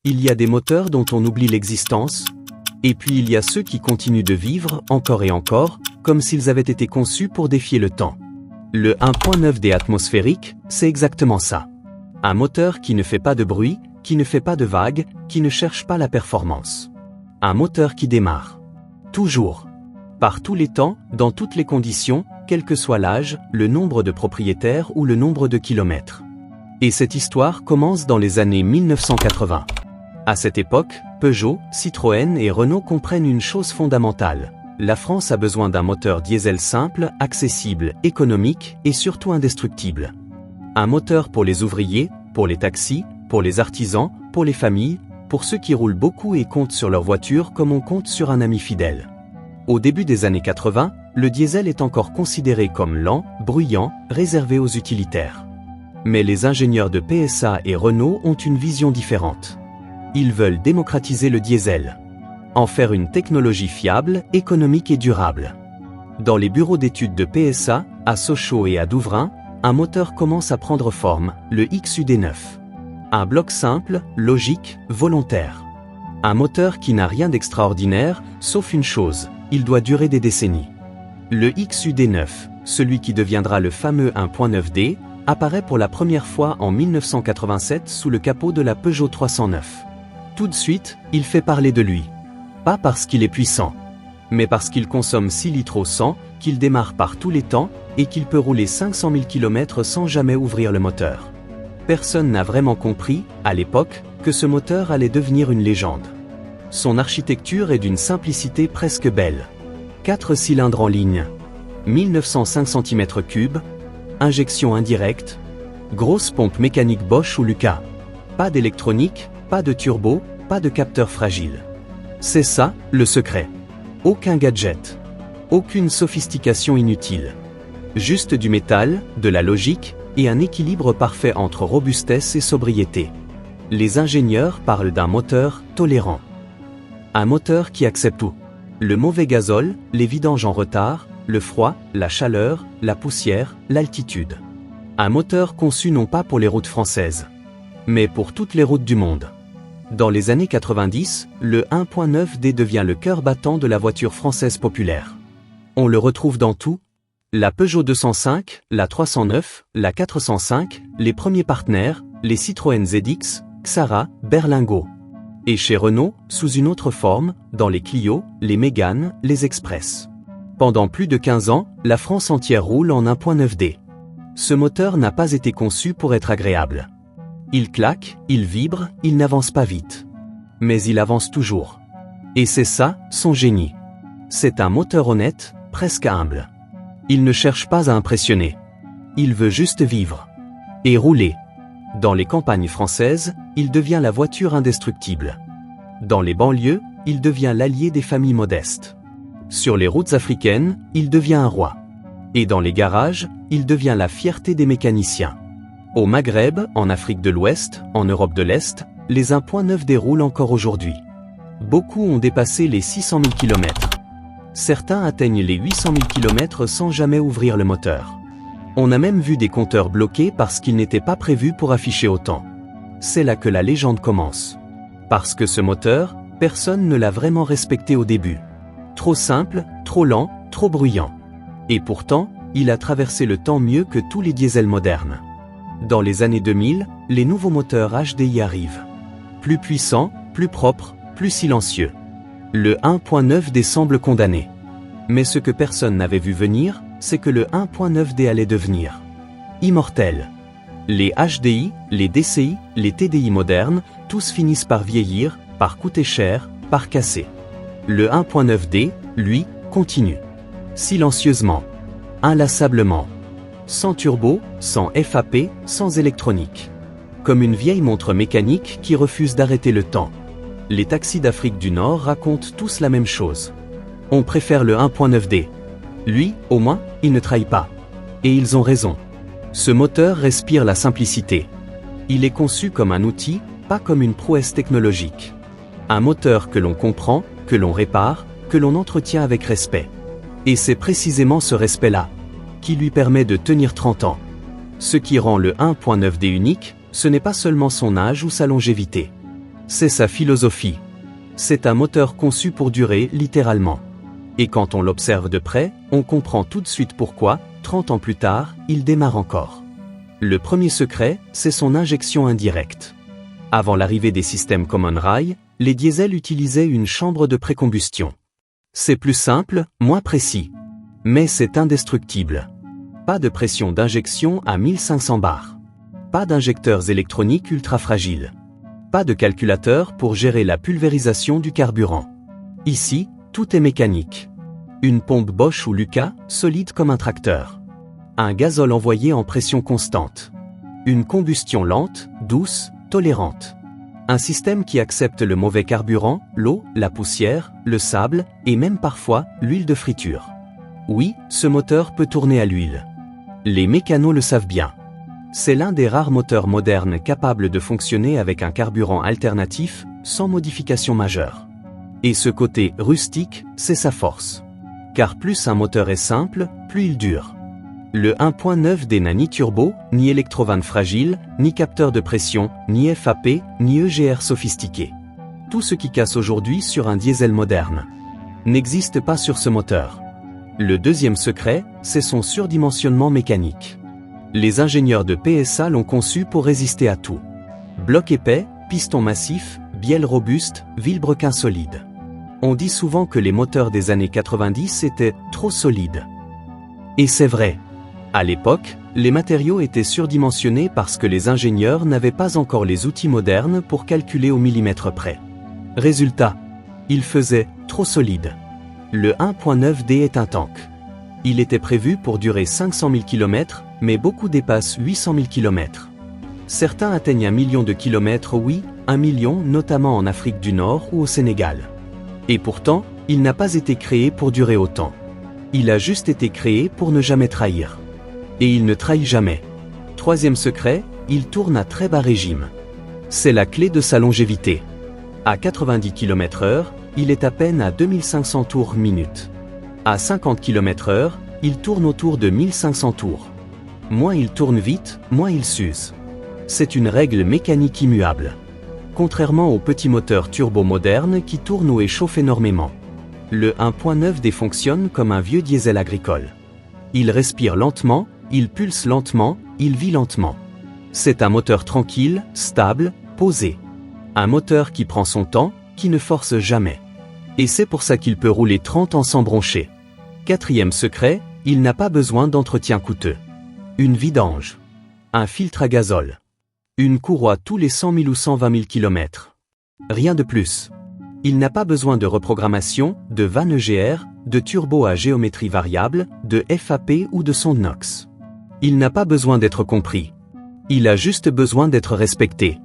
Il y a des moteurs dont on oublie l'existence, et puis il y a ceux qui continuent de vivre encore et encore, comme s'ils avaient été conçus pour défier le temps. Le 1.9D atmosphérique, c'est exactement ça. Un moteur qui ne fait pas de bruit, qui ne fait pas de vagues, qui ne cherche pas la performance. Un moteur qui démarre. Toujours. Par tous les temps, dans toutes les conditions, quel que soit l'âge, le nombre de propriétaires ou le nombre de kilomètres. Et cette histoire commence dans les années 1980. À cette époque, Peugeot, Citroën et Renault comprennent une chose fondamentale. La France a besoin d'un moteur diesel simple, accessible, économique et surtout indestructible. Un moteur pour les ouvriers, pour les taxis, pour les artisans, pour les familles, pour ceux qui roulent beaucoup et comptent sur leur voiture comme on compte sur un ami fidèle. Au début des années 80, le diesel est encore considéré comme lent, bruyant, réservé aux utilitaires. Mais les ingénieurs de PSA et Renault ont une vision différente. Ils veulent démocratiser le diesel. En faire une technologie fiable, économique et durable. Dans les bureaux d'études de PSA, à Sochaux et à Douvrin, un moteur commence à prendre forme, le XUD9. Un bloc simple, logique, volontaire. Un moteur qui n'a rien d'extraordinaire, sauf une chose, il doit durer des décennies. Le XUD9, celui qui deviendra le fameux 1.9D, apparaît pour la première fois en 1987 sous le capot de la Peugeot 309. Tout de suite, il fait parler de lui. Pas parce qu'il est puissant, mais parce qu'il consomme 6 litres au 100, qu'il démarre par tous les temps, et qu'il peut rouler 500 000 km sans jamais ouvrir le moteur. Personne n'a vraiment compris, à l'époque, que ce moteur allait devenir une légende. Son architecture est d'une simplicité presque belle. 4 cylindres en ligne, 1905 cm3, injection indirecte, grosse pompe mécanique Bosch ou Lucas. Pas d'électronique, pas de turbo, pas de capteur fragile. C'est ça, le secret. Aucun gadget. Aucune sophistication inutile. Juste du métal, de la logique, et un équilibre parfait entre robustesse et sobriété. Les ingénieurs parlent d'un moteur tolérant. Un moteur qui accepte tout. Le mauvais gazole, les vidanges en retard, le froid, la chaleur, la poussière, l'altitude. Un moteur conçu non pas pour les routes françaises, mais pour toutes les routes du monde. Dans les années 90, le 1.9D devient le cœur battant de la voiture française populaire. On le retrouve dans tout. La Peugeot 205, la 309, la 405, les premiers partenaires, les Citroën ZX, Xara, Berlingo. Et chez Renault, sous une autre forme, dans les Clio, les Mégane, les Express. Pendant plus de 15 ans, la France entière roule en 1.9D. Ce moteur n'a pas été conçu pour être agréable. Il claque, il vibre, il n'avance pas vite. Mais il avance toujours. Et c'est ça, son génie. C'est un moteur honnête, presque humble. Il ne cherche pas à impressionner. Il veut juste vivre. Et rouler. Dans les campagnes françaises, il devient la voiture indestructible. Dans les banlieues, il devient l'allié des familles modestes. Sur les routes africaines, il devient un roi. Et dans les garages, il devient la fierté des mécaniciens. Au Maghreb, en Afrique de l'Ouest, en Europe de l'Est, les 1.9D roulent encore aujourd'hui. Beaucoup ont dépassé les 600 000 km. Certains atteignent les 800 000 km sans jamais ouvrir le moteur. On a même vu des compteurs bloqués parce qu'ils n'étaient pas prévus pour afficher autant. C'est là que la légende commence. Parce que ce moteur, personne ne l'a vraiment respecté au début. Trop simple, trop lent, trop bruyant. Et pourtant, il a traversé le temps mieux que tous les diesels modernes. Dans les années 2000, les nouveaux moteurs HDI arrivent. Plus puissants, plus propres, plus silencieux. Le 1.9D semble condamné. Mais ce que personne n'avait vu venir, c'est que le 1.9D allait devenir immortel. Les HDI, les DCI, les TDI modernes, tous finissent par vieillir, par coûter cher, par casser. Le 1.9D, lui, continue. Silencieusement. Inlassablement. Sans turbo, sans FAP, sans électronique. Comme une vieille montre mécanique qui refuse d'arrêter le temps. Les taxis d'Afrique du Nord racontent tous la même chose. On préfère le 1.9D. Lui, au moins, il ne trahit pas. Et ils ont raison. Ce moteur respire la simplicité. Il est conçu comme un outil, pas comme une prouesse technologique. Un moteur que l'on comprend, que l'on répare, que l'on entretient avec respect. Et c'est précisément ce respect-là qui lui permet de tenir 30 ans. Ce qui rend le 1.9D unique, ce n'est pas seulement son âge ou sa longévité. C'est sa philosophie. C'est un moteur conçu pour durer, littéralement. Et quand on l'observe de près, on comprend tout de suite pourquoi, 30 ans plus tard, il démarre encore. Le premier secret, c'est son injection indirecte. Avant l'arrivée des systèmes Common Rail, les diesels utilisaient une chambre de précombustion. C'est plus simple, moins précis. Mais c'est indestructible. Pas de pression d'injection à 1500 bars. Pas d'injecteurs électroniques ultra fragiles. Pas de calculateur pour gérer la pulvérisation du carburant. Ici, tout est mécanique. Une pompe Bosch ou Lucas, solide comme un tracteur. Un gazole envoyé en pression constante. Une combustion lente, douce, tolérante. Un système qui accepte le mauvais carburant, l'eau, la poussière, le sable, et même parfois, l'huile de friture. Oui, ce moteur peut tourner à l'huile. Les mécanos le savent bien. C'est l'un des rares moteurs modernes capables de fonctionner avec un carburant alternatif, sans modification majeure. Et ce côté rustique, c'est sa force. Car plus un moteur est simple, plus il dure. Le 1.9D n'a ni turbo, ni électrovanne fragile, ni capteur de pression, ni FAP, ni EGR sophistiqué. Tout ce qui casse aujourd'hui sur un diesel moderne n'existe pas sur ce moteur. Le deuxième secret, c'est son surdimensionnement mécanique. Les ingénieurs de PSA l'ont conçu pour résister à tout. Bloc épais, piston massif, bielle robuste, vilebrequin solide. On dit souvent que les moteurs des années 90 étaient trop solides. Et c'est vrai. À l'époque, les matériaux étaient surdimensionnés parce que les ingénieurs n'avaient pas encore les outils modernes pour calculer au millimètre près. Résultat, il faisait trop solide. Le 1.9D est un tank. Il était prévu pour durer 500 000 km, mais beaucoup dépassent 800 000 km. Certains atteignent 1 million de kilomètres, oui, 1 million notamment en Afrique du Nord ou au Sénégal. Et pourtant, il n'a pas été créé pour durer autant. Il a juste été créé pour ne jamais trahir. Et il ne trahit jamais. Troisième secret, il tourne à très bas régime. C'est la clé de sa longévité. À 90 km/h, il est à peine à 2500 tours minute. À 50 km/h, il tourne autour de 1500 tours. Moins il tourne vite, moins il s'use. C'est une règle mécanique immuable. Contrairement aux petits moteurs turbo modernes qui tournent ou échauffent énormément. Le 1.9D fonctionne comme un vieux diesel agricole. Il respire lentement, il pulse lentement, il vit lentement. C'est un moteur tranquille, stable, posé. Un moteur qui prend son temps, qui ne force jamais. Et c'est pour ça qu'il peut rouler 30 ans sans broncher. Quatrième secret, il n'a pas besoin d'entretien coûteux. Une vidange. Un filtre à gazole. Une courroie tous les 100 000 ou 120 000 km. Rien de plus. Il n'a pas besoin de reprogrammation, de vanne EGR, de turbo à géométrie variable, de FAP ou de sonde NOx. Il n'a pas besoin d'être compris. Il a juste besoin d'être respecté.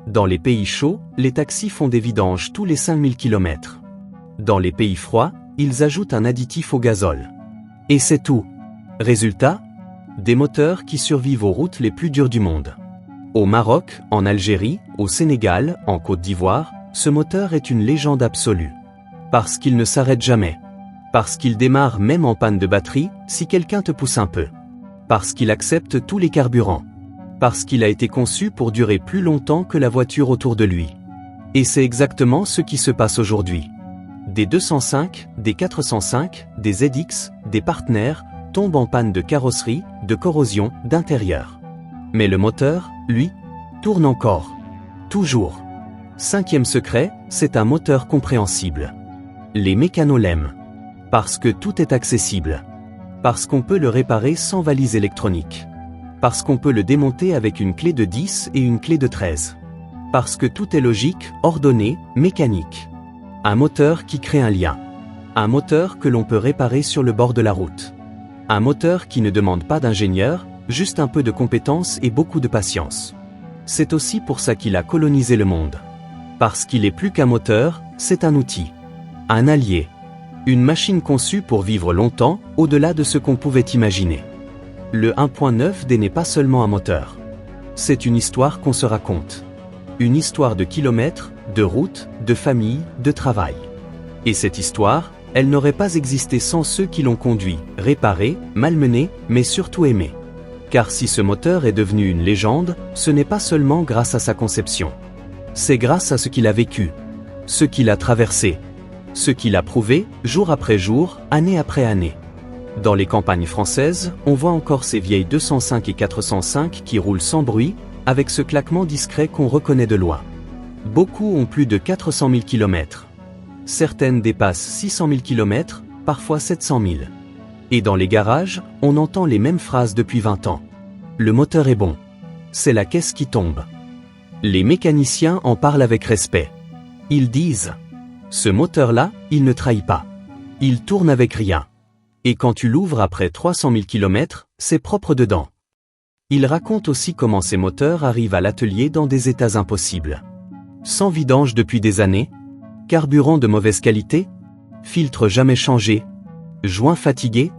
Dans les pays chauds, les taxis font des vidanges tous les 5000 km. Dans les pays froids, ils ajoutent un additif au gazole. Et c'est tout. Résultat, des moteurs qui survivent aux routes les plus dures du monde. Au Maroc, en Algérie, au Sénégal, en Côte d'Ivoire, ce moteur est une légende absolue. Parce qu'il ne s'arrête jamais. Parce qu'il démarre même en panne de batterie, si quelqu'un te pousse un peu. Parce qu'il accepte tous les carburants. Parce qu'il a été conçu pour durer plus longtemps que la voiture autour de lui. Et c'est exactement ce qui se passe aujourd'hui. Des 205, des 405, des ZX, des partenaires, tombent en panne de carrosserie, de corrosion, d'intérieur. Mais le moteur, lui, tourne encore. Toujours. Cinquième secret, c'est un moteur compréhensible. Les mécanos l'aiment. Parce que tout est accessible. Parce qu'on peut le réparer sans valise électronique. Parce qu'on peut le démonter avec une clé de 10 et une clé de 13. Parce que tout est logique, ordonné, mécanique. Un moteur qui crée un lien. Un moteur que l'on peut réparer sur le bord de la route. Un moteur qui ne demande pas d'ingénieur, juste un peu de compétence et beaucoup de patience. C'est aussi pour ça qu'il a colonisé le monde. Parce qu'il est plus qu'un moteur, c'est un outil. Un allié. Une machine conçue pour vivre longtemps, au-delà de ce qu'on pouvait imaginer. Le 1.9D n'est pas seulement un moteur. C'est une histoire qu'on se raconte. Une histoire de kilomètres, de routes, de familles, de travail. Et cette histoire, elle n'aurait pas existé sans ceux qui l'ont conduit, réparé, malmené, mais surtout aimé. Car si ce moteur est devenu une légende, ce n'est pas seulement grâce à sa conception. C'est grâce à ce qu'il a vécu, ce qu'il a traversé, ce qu'il a prouvé, jour après jour, année après année. Dans les campagnes françaises, on voit encore ces vieilles 205 et 405 qui roulent sans bruit, avec ce claquement discret qu'on reconnaît de loin. Beaucoup ont plus de 400 000 km. Certaines dépassent 600 000 km, parfois 700 000. Et dans les garages, on entend les mêmes phrases depuis 20 ans. Le moteur est bon. C'est la caisse qui tombe. Les mécaniciens en parlent avec respect. Ils disent « Ce moteur-là, il ne trahit pas. Il tourne avec rien. Et quand tu l'ouvres après 300 000 km, c'est propre dedans. » Ils racontent aussi comment ces moteurs arrivent à l'atelier dans des états impossibles. Sans vidange depuis des années, carburant de mauvaise qualité, filtre jamais changé, joints fatigués,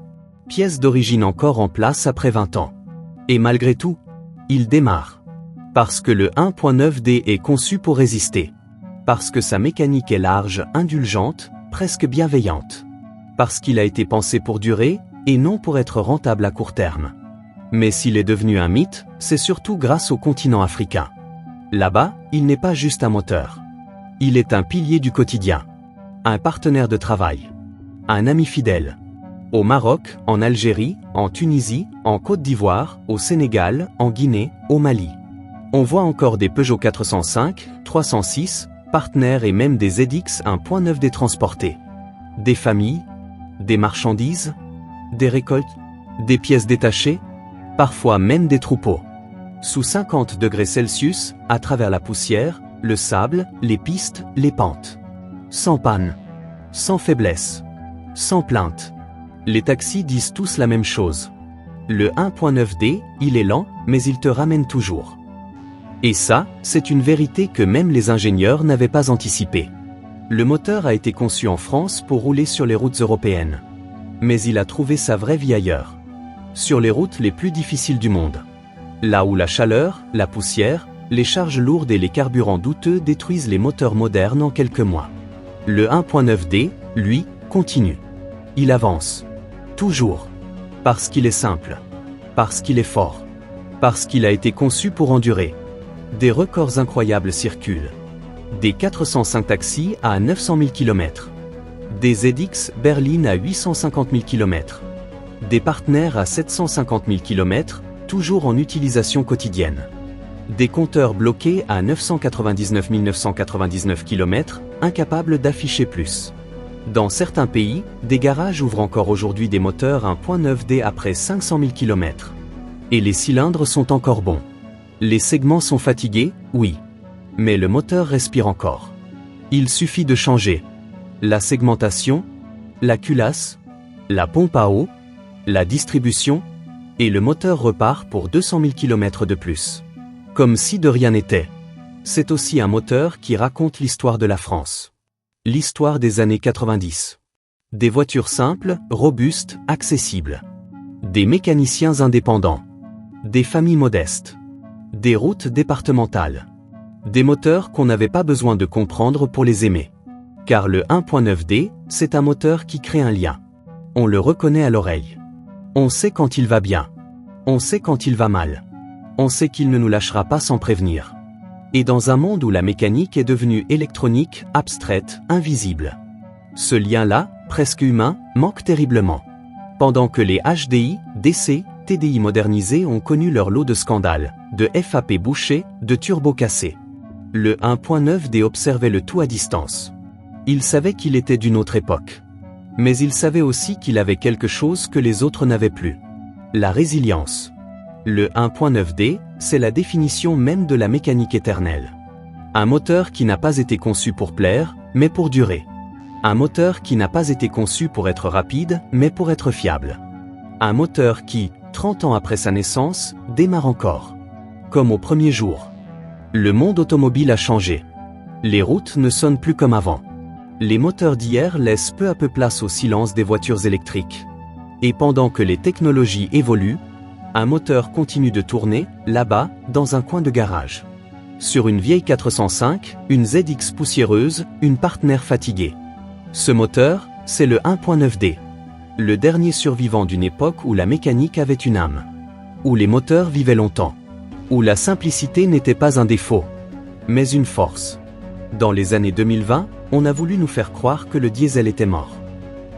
pièces d'origine encore en place après 20 ans. Et malgré tout, il démarre. Parce que le 1.9D est conçu pour résister. Parce que sa mécanique est large, indulgente, presque bienveillante. Parce qu'il a été pensé pour durer, et non pour être rentable à court terme. Mais s'il est devenu un mythe, c'est surtout grâce au continent africain. Là-bas, il n'est pas juste un moteur. Il est un pilier du quotidien. Un partenaire de travail. Un ami fidèle. Au Maroc, en Algérie, en Tunisie, en Côte d'Ivoire, au Sénégal, en Guinée, au Mali. On voit encore des Peugeot 405, 306, partenaires et même des ZX 1.9D transportés. Des familles, des marchandises, des récoltes, des pièces détachées, parfois même des troupeaux. Sous 50 degrés Celsius, à travers la poussière, le sable, les pistes, les pentes. Sans panne, sans faiblesse, sans plainte. Les taxis disent tous la même chose. Le 1.9D, il est lent, mais il te ramène toujours. Et ça, c'est une vérité que même les ingénieurs n'avaient pas anticipée. Le moteur a été conçu en France pour rouler sur les routes européennes. Mais il a trouvé sa vraie vie ailleurs. Sur les routes les plus difficiles du monde. Là où la chaleur, la poussière, les charges lourdes et les carburants douteux détruisent les moteurs modernes en quelques mois. Le 1.9D, lui, continue. Il avance. Toujours. Parce qu'il est simple. Parce qu'il est fort. Parce qu'il a été conçu pour endurer. Des records incroyables circulent. Des 405 taxis à 900 000 km. Des ZX berlines à 850 000 km. Des partenaires à 750 000 km, toujours en utilisation quotidienne. Des compteurs bloqués à 999 999 km, incapables d'afficher plus. Dans certains pays, des garages ouvrent encore aujourd'hui des moteurs 1.9D après 500 000 km. Et les cylindres sont encore bons. Les segments sont fatigués, oui. Mais le moteur respire encore. Il suffit de changer la segmentation, la culasse, la pompe à eau, la distribution, et le moteur repart pour 200 000 km de plus. Comme si de rien n'était. C'est aussi un moteur qui raconte l'histoire de la France. L'histoire des années 90. Des voitures simples, robustes, accessibles. Des mécaniciens indépendants. Des familles modestes. Des routes départementales. Des moteurs qu'on n'avait pas besoin de comprendre pour les aimer. Car le 1.9D, c'est un moteur qui crée un lien. On le reconnaît à l'oreille. On sait quand il va bien. On sait quand il va mal. On sait qu'il ne nous lâchera pas sans prévenir. Et dans un monde où la mécanique est devenue électronique, abstraite, invisible. Ce lien-là, presque humain, manque terriblement. Pendant que les HDI, DC, TDI modernisés ont connu leur lot de scandales, de FAP bouchés, de turbos cassés. Le 1.9D observait le tout à distance. Il savait qu'il était d'une autre époque. Mais il savait aussi qu'il avait quelque chose que les autres n'avaient plus. La résilience. Le 1.9D, c'est la définition même de la mécanique éternelle. Un moteur qui n'a pas été conçu pour plaire, mais pour durer. Un moteur qui n'a pas été conçu pour être rapide, mais pour être fiable. Un moteur qui, 30 ans après sa naissance, démarre encore. Comme au premier jour. Le monde automobile a changé. Les routes ne sonnent plus comme avant. Les moteurs d'hier laissent peu à peu place au silence des voitures électriques. Et pendant que les technologies évoluent, un moteur continue de tourner, là-bas, dans un coin de garage. Sur une vieille 405, une ZX poussiéreuse, une partenaire fatiguée. Ce moteur, c'est le 1.9D. Le dernier survivant d'une époque où la mécanique avait une âme. Où les moteurs vivaient longtemps. Où la simplicité n'était pas un défaut. mais une force. Dans les années 2020, on a voulu nous faire croire que le diesel était mort,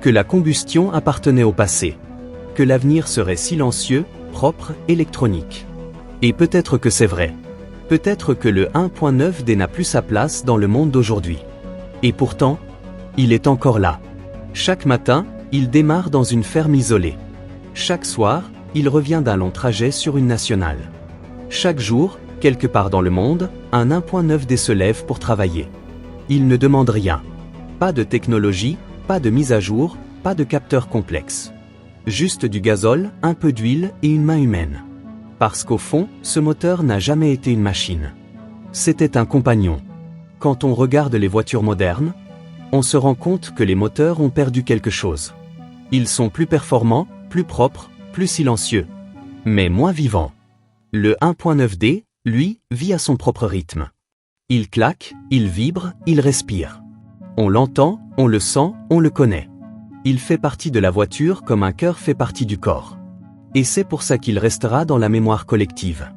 que la combustion appartenait au passé, que l'avenir serait silencieux, propre, électronique. Et peut-être que c'est vrai. Peut-être que le 1.9D n'a plus sa place dans le monde d'aujourd'hui. Et pourtant, il est encore là. Chaque matin, il démarre dans une ferme isolée. Chaque soir, il revient d'un long trajet sur une nationale. Chaque jour, quelque part dans le monde, un 1.9D se lève pour travailler. Il ne demande rien. Pas de technologie, pas de mise à jour, pas de capteur complexe. Juste du gazole, un peu d'huile et une main humaine. Parce qu'au fond, ce moteur n'a jamais été une machine. C'était un compagnon. Quand on regarde les voitures modernes, on se rend compte que les moteurs ont perdu quelque chose. Ils sont plus performants, plus propres, plus silencieux, mais moins vivants. Le 1.9D, lui, vit à son propre rythme. Il claque, il vibre, il respire. On l'entend, on le sent, on le connaît. Il fait partie de la voiture comme un cœur fait partie du corps. Et c'est pour ça qu'il restera dans la mémoire collective.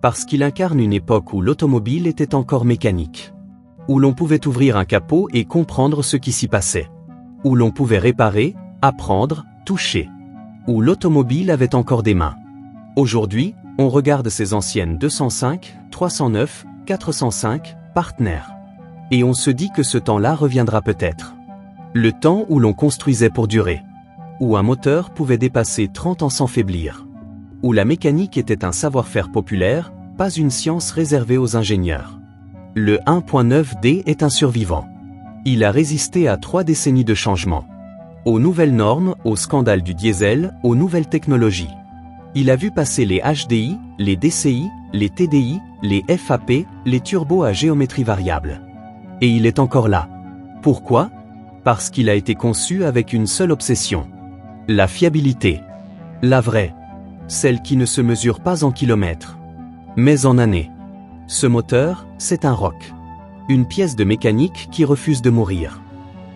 Parce qu'il incarne une époque où l'automobile était encore mécanique. Où l'on pouvait ouvrir un capot et comprendre ce qui s'y passait. Où l'on pouvait réparer, apprendre, toucher. Où l'automobile avait encore des mains. Aujourd'hui, on regarde ces anciennes 205, 309, 405, partenaires. Et on se dit que ce temps-là reviendra peut-être. Le temps où l'on construisait pour durer. Où un moteur pouvait dépasser 30 ans sans faiblir. Où la mécanique était un savoir-faire populaire, pas une science réservée aux ingénieurs. Le 1.9D est un survivant. Il a résisté à 3 décennies de changements. Aux nouvelles normes, au scandale du diesel, aux nouvelles technologies. Il a vu passer les HDI, les DCI, les TDI, les FAP, les turbos à géométrie variable. Et il est encore là. Pourquoi ? Parce qu'il a été conçu avec une seule obsession. La fiabilité. La vraie. Celle qui ne se mesure pas en kilomètres, mais en années. Ce moteur, c'est un roc. Une pièce de mécanique qui refuse de mourir.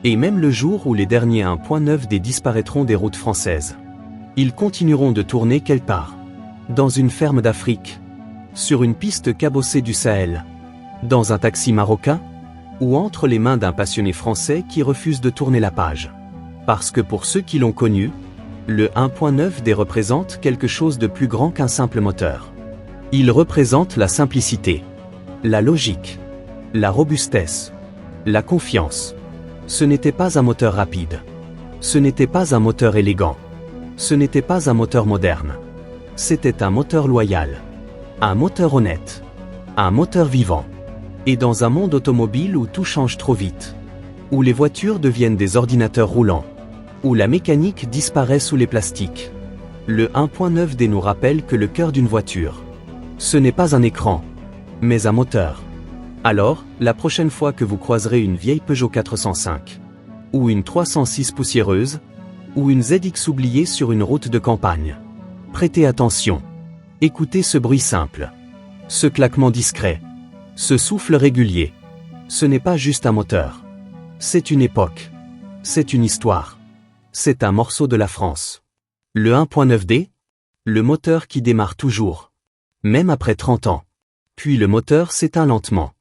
Et même le jour où les derniers 1.9D disparaîtront des routes françaises, ils continueront de tourner quelque part. Dans une ferme d'Afrique. Sur une piste cabossée du Sahel. Dans un taxi marocain. Ou entre les mains d'un passionné français qui refuse de tourner la page. Parce que pour ceux qui l'ont connu, le 1.9D représente quelque chose de plus grand qu'un simple moteur. Il représente la simplicité, la logique, la robustesse, la confiance. Ce n'était pas un moteur rapide. Ce n'était pas un moteur élégant. Ce n'était pas un moteur moderne. C'était un moteur loyal. Un moteur honnête. Un moteur vivant. Et dans un monde automobile où tout change trop vite. Où les voitures deviennent des ordinateurs roulants. Où la mécanique disparaît sous les plastiques. Le 1.9D nous rappelle que le cœur d'une voiture, ce n'est pas un écran, mais un moteur. Alors, la prochaine fois que vous croiserez une vieille Peugeot 405, ou une 306 poussiéreuse, ou une ZX oubliée sur une route de campagne, prêtez attention. Écoutez ce bruit simple. Ce claquement discret. Ce souffle régulier. Ce n'est pas juste un moteur. C'est une époque. C'est une histoire. C'est un morceau de la France. Le 1.9D, le moteur qui démarre toujours. Même après 30 ans. Puis le moteur s'éteint lentement.